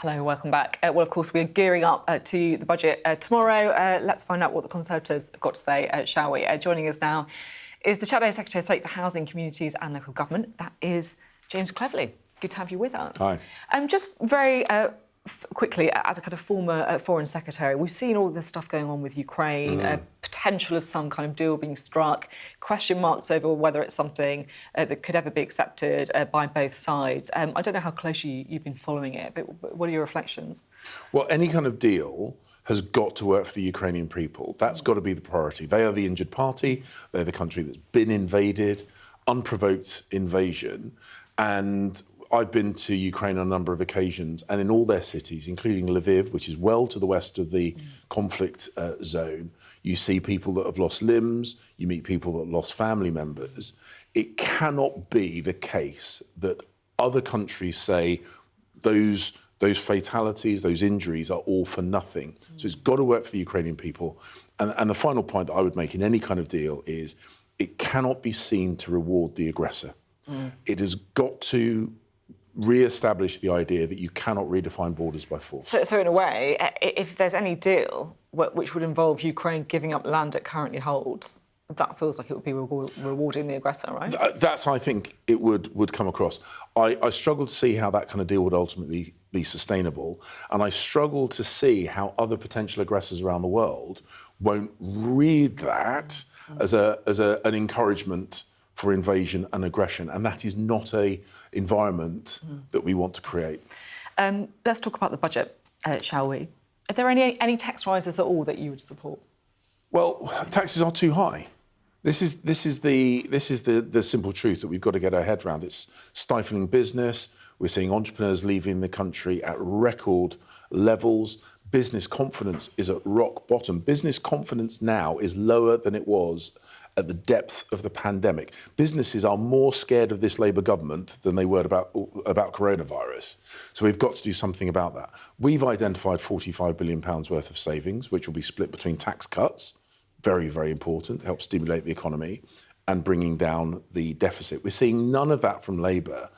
Hello, welcome back. Well, of course, we're gearing up to the budget tomorrow. Let's find out what the Conservatives have got to say, shall we? Joining us now is the Shadow Secretary of State for Housing, Communities and Local Government. That is James Cleverly. Good to have you with us. Hi. Just very quickly, as a kind of former Foreign Secretary, we've seen all this stuff going on with Ukraine, potential of some kind of deal being struck, question marks over whether it's something that could ever be accepted by both sides. I don't know how closely you've been following it, but what are your reflections? Well, any kind of deal has got to work for the Ukrainian people. That's got to be the priority. They are the injured party. They're the country that's been invaded, unprovoked invasion. And I've been to Ukraine on a number of occasions, and in all their cities, including Lviv, which is well to the west of the conflict zone, you see people that have lost limbs, you meet people that have lost family members. It cannot be the case that other countries say those fatalities, those injuries are all for nothing. So it's got to work for the Ukrainian people. And the final point that I would make in any kind of deal is it cannot be seen to reward the aggressor. It has got to re-establish the idea that you cannot redefine borders by force. So in a way, if there's any deal which would involve Ukraine giving up land it currently holds, that feels like it would be rewarding the aggressor, right? That's, I think, it would come across. I struggle to see how that kind of deal would ultimately be sustainable, and I struggle to see how other potential aggressors around the world won't read that as an encouragement for invasion and aggression, and that is not an environment that we want to create. Let's talk about the budget, shall we? Are there any tax rises at all that you would support? Well, taxes are too high. This is the simple truth that we've got to get our head around. It's stifling business. We're seeing entrepreneurs leaving the country at record levels. Business confidence is at rock bottom. Business confidence now is lower than it was at the depth of the pandemic. Businesses are more scared of this Labour government than they were about coronavirus. So we've got to do something about that. We've identified £45 billion worth of savings, which will be split between tax cuts, very, very important, help stimulate the economy, and bringing down the deficit. We're seeing none of that from Labour,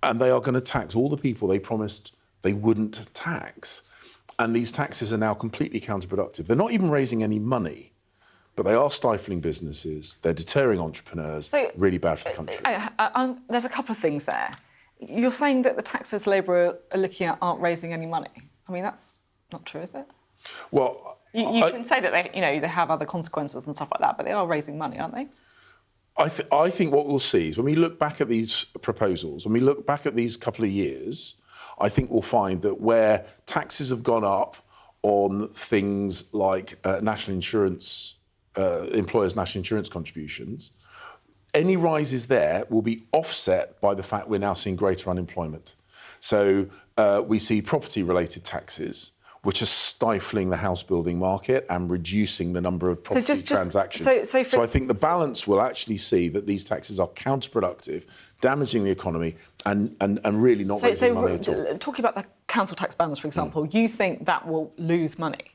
and they are going to tax all the people they promised they wouldn't tax. And these taxes are now completely counterproductive. They're not even raising any money, but they are stifling businesses, they're deterring entrepreneurs, so, really bad for the country. There's a couple of things there. You're saying that the taxes Labour are looking at aren't raising any money. I mean, that's not true, is it? Well, you can say that they have other consequences and stuff like that, but they are raising money, aren't they? I think what we'll see is when we look back at these proposals, when we look back at these couple of years, I think we'll find that where taxes have gone up on things like national insurance, employers' national insurance contributions, any rises there will be offset by the fact we're now seeing greater unemployment. So we see property-related taxes, which are stifling the house building market and reducing the number of property transactions. So I think the balance will actually see that these taxes are counterproductive, damaging the economy and really not raising money at all. Talking about the council tax balance, for example, you think that will lose money?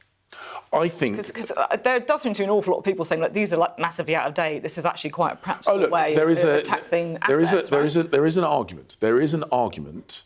I think... Because there does seem to be an awful lot of people saying that these are like massively out of date. This is actually quite a practical way of taxing assets. There is an argument. There is an argument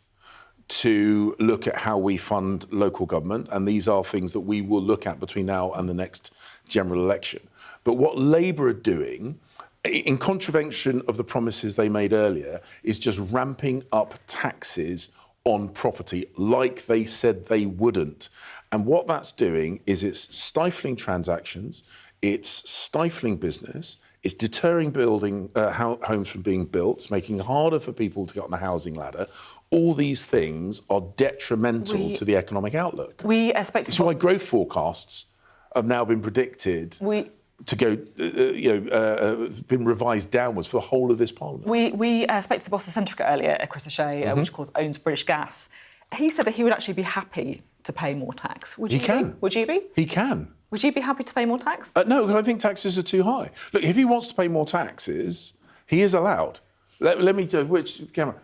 to look at how we fund local government, and these are things that we will look at between now and the next general election. But what Labour are doing, in contravention of the promises they made earlier, is just ramping up taxes on property like they said they wouldn't. And what that's doing is it's stifling transactions, it's stifling business, it's deterring building homes from being built, it's making it harder for people to get on the housing ladder. All these things are detrimental to the economic outlook. That's why growth forecasts have now been predicted to go, been revised downwards for the whole of this parliament. We spoke to the boss of Centrica earlier, Chris O'Shea, which of course owns British Gas. He said that he would actually be happy to pay more tax. Would you be? Would you be? He can. Would you be happy to pay more tax? No, I think taxes are too high. Look, if he wants to pay more taxes, he is allowed. Let me do which camera.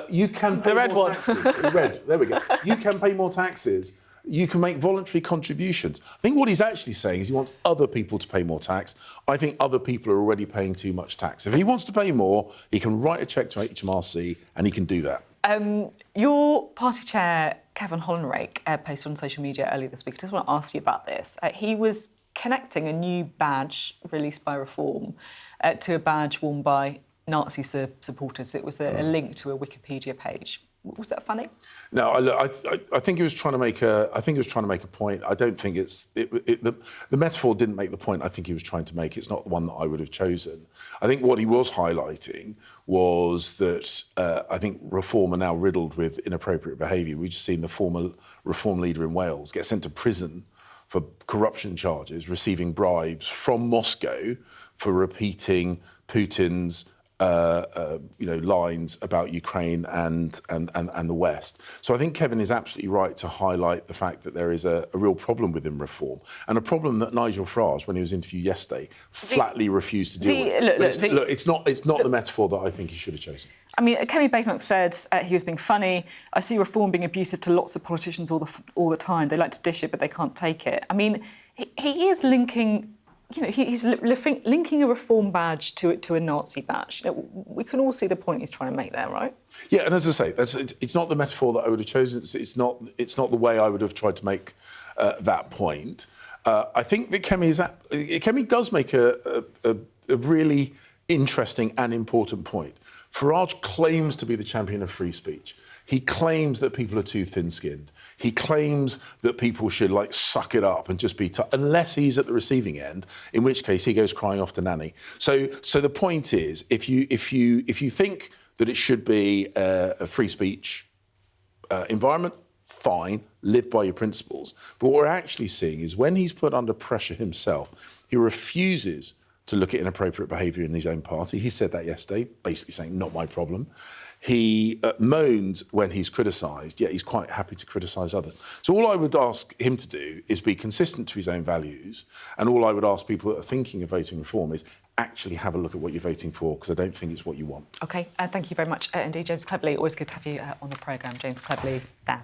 You can pay more taxes. Red. There we go. You can pay more taxes. You can make voluntary contributions. I think what he's actually saying is he wants other people to pay more tax. I think other people are already paying too much tax. If he wants to pay more, he can write a cheque to HMRC and he can do that. Your party chair Kevin Hollenrake posted on social media earlier this week. I just want to ask you about this. He was connecting a new badge released by Reform to a badge worn by Nazi supporters. It was a link to a Wikipedia page. Was that funny? No, I think he was trying to make a. I think he was trying to make a point. I don't think the metaphor didn't make the point I think he was trying to make. It's not the one that I would have chosen. I think what he was highlighting was that I think Reform are now riddled with inappropriate behaviour. We've just seen the former Reform leader in Wales get sent to prison for corruption charges, receiving bribes from Moscow for repeating Putin's lines about Ukraine and the West. So I think Kevin is absolutely right to highlight the fact that there is a real problem within Reform, and a problem that Nigel Farage, when he was interviewed yesterday, flatly refused to deal with. It's not the metaphor that I think he should have chosen. I mean, Kemi Badenoch said he was being funny. I see Reform being abusive to lots of politicians all the time. They like to dish it, but they can't take it. I mean, he is linking. He's linking a Reform badge to a Nazi badge. We can all see the point he's trying to make there, right? Yeah, and as I say, it's not the metaphor that I would have chosen. It's not the way I would have tried to make that point. I think that Kemi does make a really interesting and important point. Farage claims to be the champion of free speech. He claims that people are too thin-skinned. He claims that people should suck it up and just be unless he's at the receiving end, in which case he goes crying off to nanny. So the point is, if you think that it should be a free speech environment, fine, live by your principles. But what we're actually seeing is when he's put under pressure himself, he refuses to look at inappropriate behaviour in his own party. He said that yesterday, basically saying, not my problem. He moans when he's criticised, yet he's quite happy to criticise others. So all I would ask him to do is be consistent to his own values, and all I would ask people that are thinking of voting Reform is actually have a look at what you're voting for, because I don't think it's what you want. OK, thank you very much indeed, James Cleverly. Always good to have you on the programme, James Cleverly there.